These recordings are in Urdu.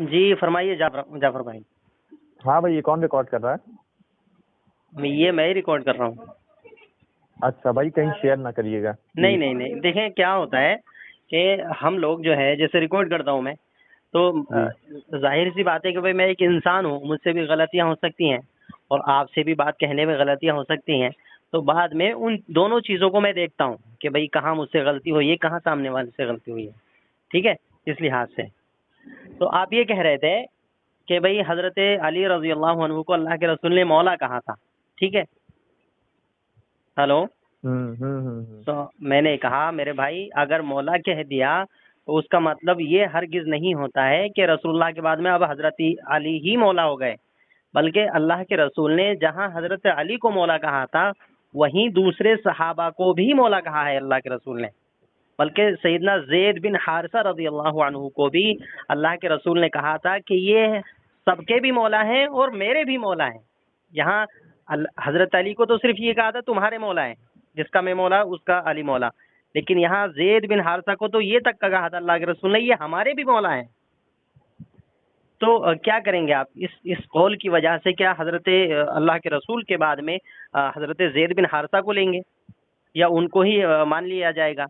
جی فرمائیے جعفر بھائی. ہاں بھائی، یہ کون ریکارڈ کر رہا ہے؟ یہ میں ہی ریکارڈ کر رہا ہوں. اچھا بھائی، کہیں شیئر نہ کریے گا. نہیں نہیں نہیں، دیکھیں کیا ہوتا ہے کہ ہم لوگ جو ہے جیسے ریکارڈ کرتا ہوں میں تو جی ظاہر سی بات ہے کہ بھائی میں ایک انسان ہوں، مجھ سے بھی غلطیاں ہو سکتی ہیں اور آپ سے بھی بات کہنے میں غلطیاں ہو سکتی ہیں. تو بعد میں ان دونوں چیزوں کو میں دیکھتا ہوں کہ بھائی کہاں مجھ سے غلطی ہوئی ہے، کہاں سامنے والے سے غلطی ہوئی ہے. ٹھیک ہے، اس لحاظ سے تو آپ یہ کہہ رہے تھے کہ بھئی حضرت علی رضی اللہ عنہ کو اللہ کے رسول نے مولا کہا تھا. ٹھیک ہے، ہلو. تو میں نے کہا میرے بھائی اگر مولا کہہ دیا تو اس کا مطلب یہ ہرگز نہیں ہوتا ہے کہ رسول اللہ کے بعد میں اب حضرت علی ہی مولا ہو گئے، بلکہ اللہ کے رسول نے جہاں حضرت علی کو مولا کہا تھا وہیں دوسرے صحابہ کو بھی مولا کہا ہے اللہ کے رسول نے. بلکہ سیدنا زید بن حارثہ رضی اللہ عنہ کو بھی اللہ کے رسول نے کہا تھا کہ یہ سب کے بھی مولا ہیں اور میرے بھی مولا ہیں. یہاں حضرت علی کو تو صرف یہ کہا تھا تمہارے مولا ہیں، جس کا میں مولا اس کا علی مولا، لیکن یہاں زید بن حارثہ کو تو یہ تک کہا تھا اللہ کے رسول نے یہ ہمارے بھی مولا ہیں. تو کیا کریں گے آپ اس قول کی وجہ سے؟ کیا حضرت اللہ کے رسول کے بعد میں حضرت زید بن حارثہ کو لیں گے یا ان کو ہی مان لیا جائے گا؟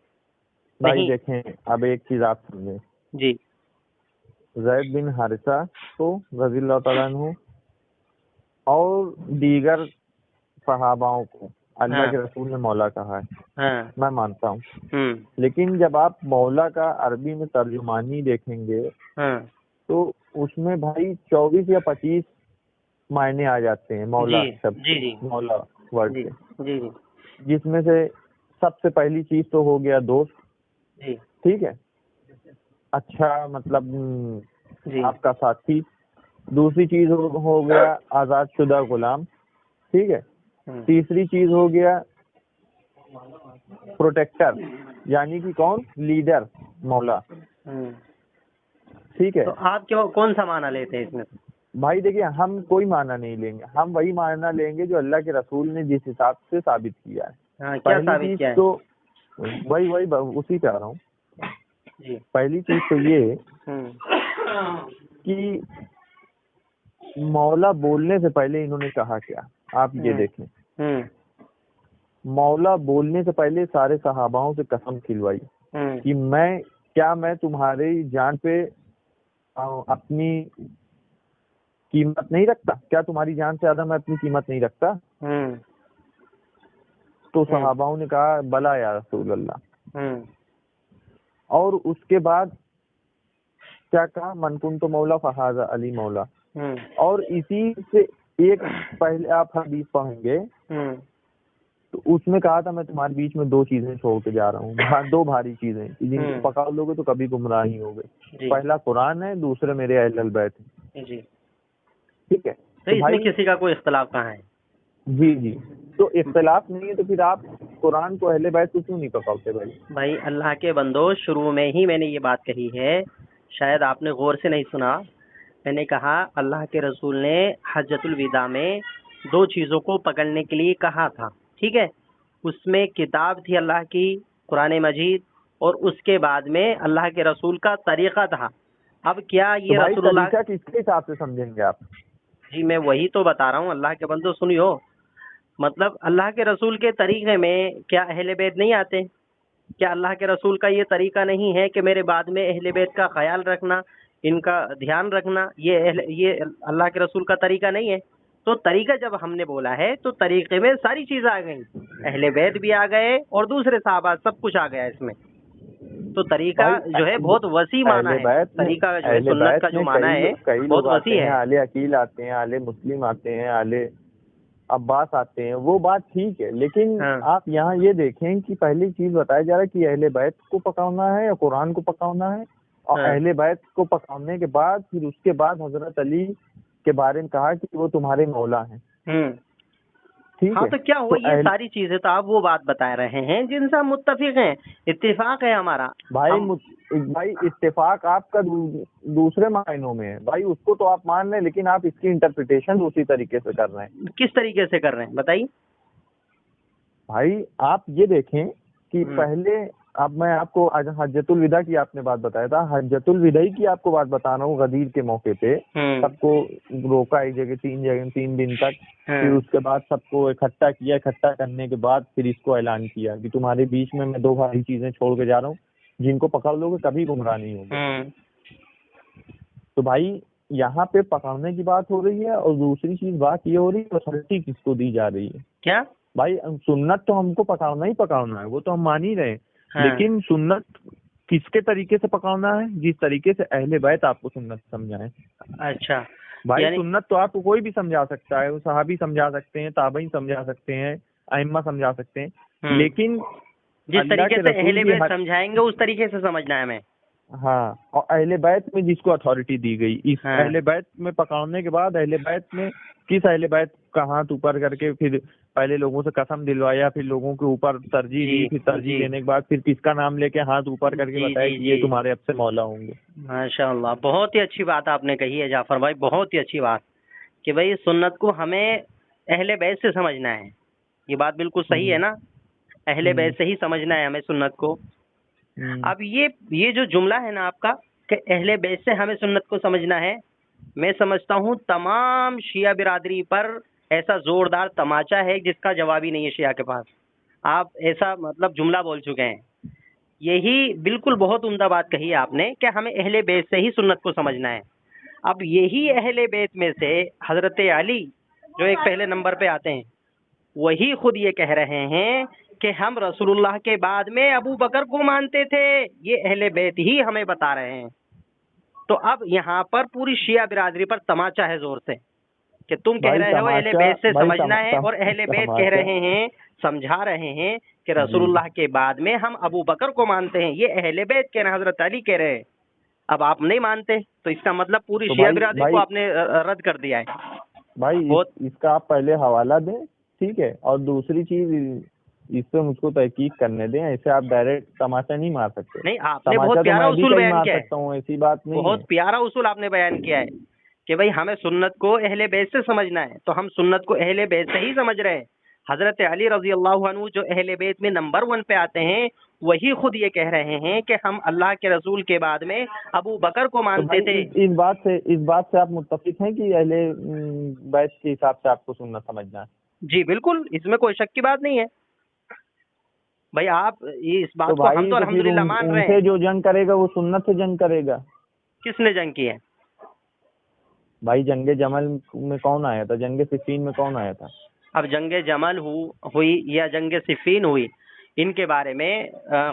بھائی نہیں. دیکھیں، اب ایک چیز آپ سمجھیں. جی زید بن حارثہ کو رضی اللہ تعالیٰ عنہ اور دیگر صحاباؤں کو اللہ کے رسول نے مولا کہا ہے، ہاں میں مانتا ہوں. لیکن جب آپ مولا کا عربی میں ترجمانی دیکھیں گے تو اس میں بھائی 24 یا 25 معنی آ جاتے ہیں مولا شبد، جی مولا ورڈ جی کے، جی جس میں سے سب سے پہلی چیز تو ہو گیا دوست. جی ٹھیک ہے، اچھا مطلب جی آپ کا ساتھی. دوسری چیز ہو گیا آزاد شدہ غلام. ٹھیک ہے. تیسری چیز ہو گیا پروٹیکٹر، یعنی کہ کون؟ لیڈر، مولا. ٹھیک ہے تو آپ کون سا معنی لیتے ہیں اس میں؟ بھائی دیکھیے، ہم کوئی معنی نہیں لیں گے، ہم وہی معنی لیں گے جو اللہ کے رسول نے جس حساب سے ثابت کیا ہے. کیا پہلی ثابت چیز کیا ہے؟ تو وہی اسی پہ آ رہا ہوں. جی پہلی چیز تو یہ کہ مولا بولنے سے پہلے انہوں نے کہا کیا، آپ یہ دیکھیں. مولا بولنے سے پہلے سارے صحاباؤں سے قسم کھلوائی کہ میں تمہاری جان پہ اپنی قیمت نہیں رکھتا، کیا تمہاری جان سے زیادہ میں اپنی قیمت نہیں رکھتا؟ تو صحاباؤں نے کہا بلا یا رسول اللہ. اور اس کے بعد کیا کہا؟ من کنت مولا فہذا علی مولا. اور اسی سے ایک پہلے آپ حدیث پڑھیں گے تو اس میں کہا تھا میں تمہارے بیچ میں 2 چیزیں چھوڑ کے جا رہا ہوں، 2 بھاری چیزیں جن کو پکڑ لو گے تو کبھی گمراہ ہی ہوگے. پہلا قرآن ہے، دوسرے میرے اہل البیت ہیں. جی ٹھیک ہے، تو اس میں کسی کا کوئی اختلاف کہاں ہے؟ جی تو اختلاف نہیں ہے تو پھر آپ قرآن کو اہل بیت کو کیوں نہیں پکڑتے بھائی اللہ کے بندو، شروع میں ہی میں نے یہ بات کہی ہے، شاید آپ نے غور سے نہیں سنا. میں نے کہا اللہ کے رسول نے حجۃ الوداع میں 2 چیزوں کو پکڑنے کے لیے کہا تھا. ٹھیک ہے، اس میں کتاب تھی اللہ کی قرآن مجید، اور اس کے بعد میں اللہ کے رسول کا طریقہ تھا. اب کیا یہ رسول اللہ طریقہ کس کے حساب سے سمجھیں گے آپ؟ جی میں وہی تو بتا رہا ہوں اللہ کے بندو سنیو. مطلب اللہ کے رسول کے طریقے میں کیا اہل بیت نہیں آتے؟ کیا اللہ کے رسول کا یہ طریقہ نہیں ہے کہ میرے بعد میں اہل بیت کا خیال رکھنا، ان کا دھیان رکھنا؟ یہ اللہ کے رسول کا طریقہ نہیں ہے؟ تو طریقہ جب ہم نے بولا ہے تو طریقے میں ساری چیزیں آ گئیں، اہل بیت بھی آ گئے اور دوسرے صحابہ، سب کچھ آ گیا اس میں. تو طریقہ جو ہے بہت وسیع معنی ہے، طریقہ جو ہے سنت کا جو معنی ہے کئی بہت لوگ آتے وسیع ہیں، ہے. اہل عقیل آتے ہیں، اہل مسلم آتے ہیں، اہل عباس آتے ہیں، وہ بات ٹھیک ہے، لیکن آپ یہاں یہ دیکھیں کہ پہلی چیز بتایا جا رہا ہے کہ اہل بیت کو پکڑنا ہے یا قرآن کو پکڑنا ہے، اور اہل بیت کو پکڑنے کے بعد پھر اس کے بعد حضرت علی کے بارے میں کہا کہ وہ تمہارے مولا ہیں. ہاں تو کیا ہوا یہ ساری چیزیں تو آپ وہ بات بتا رہے ہیں جن سے ہم متفق ہیں، اتفاق ہے ہمارا. بھائی اتفاق آپ کا دوسرے معنوں میں ہے بھائی، اس کو تو آپ مان رہے ہیں لیکن آپ اس کی انٹرپریٹیشن دوسری طریقے سے کر رہے ہیں. کس طریقے سے کر رہے ہیں بتائیے؟ بھائی آپ یہ دیکھیں کہ پہلے اب میں آپ کو حجۃ الوداع کی آپ نے بات بتایا تھا، حجۃ الوداع کی آپ کو بات بتا رہا ہوں، غدیر کے موقع پہ سب کو روکا ایک جگہ 3 دن تک، پھر اس کے بعد سب کو اکٹھا کیا، اکٹھا کرنے کے بعد پھر اس کو اعلان کیا کہ تمہارے بیچ میں 2 بھاری چیزیں چھوڑ کے جا رہا ہوں، جن کو پکڑ لو گے کبھی گمراہ نہیں ہوگے۔ تو بھائی یہاں پہ پکڑنے کی بات ہو رہی ہے، اور دوسری چیز بات یہ ہو رہی ہے اتھارٹی کس کو دی جا رہی ہے۔ کیا بھائی سنت تو ہم کو پکڑنا ہی پکڑنا ہے، وہ تو ہم مان ہی رہے ہیں، لیکن سنت کس کے طریقے سے پکڑنا ہے؟ جس طریقے سے اہل بیت آپ کو سنت سمجھائیں۔ اچھا بھائی سنت تو آپ کو کوئی بھی سمجھا سکتا ہے، وہ صحابی سمجھا سکتے ہیں، تابعین سمجھا سکتے ہیں، ائمہ سمجھا سکتے ہیں، لیکن جس طریقے سے اہل بیت سمجھائیں گے اس طریقے سے سمجھنا ہے ہمیں۔ ہاں، اور اہل بیت میں جس کو اتھارٹی دی گئی، اس اہل بیت میں پکڑنے کے بعد اہل بیت میں کس اہل بیت کا ہاتھ اوپر کر کے پھر پہلے لوگوں سے قسم دلوایا، پھر لوگوں کے اوپر ترجیح دی، پھر ترجیح دینے کے بعد پھر کس کا نام لے کے ہاتھ اوپر کر کے بتایا کہ یہ تمہارے اب سے مولا ہوں گے۔ ماشاء اللہ، بہت ہی اچھی بات آپ نے کہی ہے جعفر بھائی، بہت ہی اچھی بات کہ بھائی سنت کو ہمیں اہل بیت سے سمجھنا ہے۔ یہ بات بالکل صحیح ہے نا، اہل بیت سے ہی سمجھنا ہے ہمیں سنت کو۔ اب یہ جو جملہ ہے نا آپ کا کہ اہل بیت سے ہمیں سنت کو سمجھنا ہے، میں سمجھتا ہوں تمام شیعہ برادری پر ایسا زوردار تماچا ہے جس کا جواب ہی نہیں ہے شیعہ کے پاس۔ آپ ایسا مطلب جملہ بول چکے ہیں، یہی بالکل بہت عمدہ بات کہی ہے آپ نے کہ ہمیں اہل بیت سے ہی سنت کو سمجھنا ہے۔ اب یہی اہل بیت میں سے حضرت علی جو ایک پہلے نمبر پہ آتے ہیں، وہی خود یہ کہہ رہے ہیں کہ ہم رسول اللہ کے بعد میں ابو بکر کو مانتے تھے، یہ اہل بیت ہی ہمیں بتا رہے ہیں۔ تو اب یہاں پر پوری شیعہ برادری پر تماچا ہے زور سے کہ تم کہہ رہے ہو اہل بیت سے سمجھنا ہے، اور اہل بیت کہہ رہے ہیں، سمجھا رہے ہیں کہ رسول اللہ کے بعد میں ہم ابو بکر کو مانتے ہیں، یہ اہل بیت کہہ رہے ہیں، حضرت علی کہہ رہے ہیں۔ اب آپ نہیں مانتے تو اس کا مطلب پوری شیعہ برادری کو آپ نے رد کر دیا ہے۔ بھائی اس کا آپ پہلے حوالہ دیں، ٹھیک ہے، اور دوسری چیز اس پہ مجھ کو تحقیق کرنے دیں، ایسے آپ ڈائریکٹ تماچا نہیں مار سکتے۔ نہیں، آپ نے بہت پیارا اصول بیان کیا ہے، ایسی بات نہیں، بہت پیارا اصول آپ نے بیان کیا ہے کہ بھائی ہمیں سنت کو اہل بیت سے سمجھنا ہے، تو ہم سنت کو اہل بیت سے ہی سمجھ رہے ہیں۔ حضرت علی رضی اللہ عنہ جو اہل بیت میں نمبر 1 پہ آتے ہیں، وہی خود یہ کہہ رہے ہیں کہ ہم اللہ کے رسول کے بعد میں ابو بکر کو مانتے تھے۔ اس بات سے آپ متفق ہیں کہ اہل بیت کے حساب سے آپ کو سنت سمجھنا ہے؟ جی بالکل، اس میں کوئی شک کی بات نہیں ہے بھائی، آپ اس بات کو ہم تو الحمدللہ مان رہے ہیں۔ ان سے جو جنگ کرے گا وہ سنت سے جنگ کرے گا۔ کس نے جنگ کی ہے بھائی؟ جنگ جمل میں کون آیا تھا؟ جنگ صفین میں کون آیا تھا؟ اب جنگ جمل ہوئی یا جنگ صفین ہوئی، ان کے بارے میں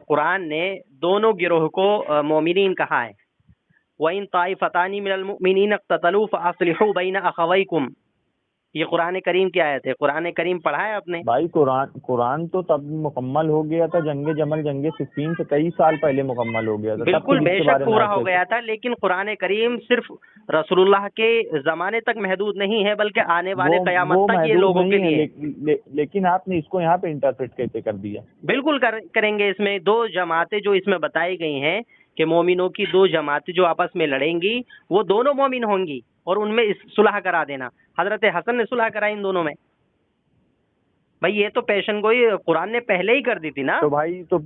قرآن نے دونوں گروہ کو مومنین کہا ہے۔ وَإِن طَائِفَتَانِ مِنَ الْمُؤْمِنِينَ اقْتَتَلُوا فَأَصْلِحُوا بَيْنَ أَخَوَيْكُمْ، یہ قرآن کریم کی آیت ہے۔ قرآن کریم پڑھا ہے آپ نے؟ بھائی قرآن تو تب مکمل ہو گیا تھا، جنگ جمل جنگ صفین سے کئی سال پہلے مکمل ہو گیا تھا، بالکل بے شک پورا ہو گیا تھا، لیکن قرآن کریم صرف رسول اللہ کے زمانے تک محدود نہیں ہے بلکہ آنے والے قیامت تک یہ لوگوں کے لیے۔ لیکن آپ نے اس کو یہاں پہ انٹرپریٹ کیسے کر دیا؟ بالکل کریں گے۔ اس میں 2 جماعتیں جو اس میں بتائی گئی ہیں کہ مومنوں کی 2 جماعتیں جو آپس میں لڑیں گی، وہ دونوں مومن ہوں گی، اور ان میں صلح کرا دینا۔ حضرت حسن نے صلح کرائی ان دونوں میں۔ بھائی یہ تو پیشن گوئی قرآن نے پہلے ہی کر دی تھی نا۔ تو بھائی تو